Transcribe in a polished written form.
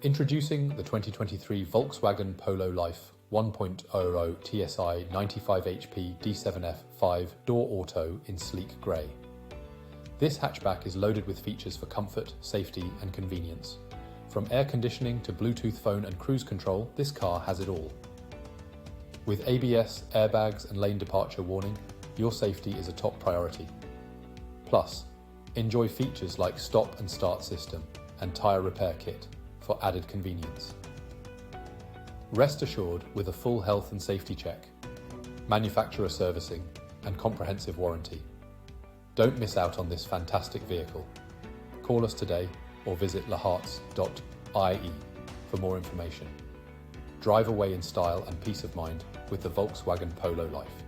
Introducing the 2023 Volkswagen Polo Life 1.0 TSI 95HP D7F 5-door auto in sleek grey. This hatchback is loaded with features for comfort, safety and convenience. From air conditioning to Bluetooth phone and cruise control, this car has it all. With ABS, airbags and lane departure warning, your safety is a top priority. Plus, enjoy features like stop and start system and tyre repair kit for added convenience. Rest assured with a full health and safety check, manufacturer servicing and comprehensive warranty. Don't miss out on this fantastic vehicle. Call us today or visit laharts.ie for more information. Drive away in style and peace of mind with the Volkswagen Polo Life.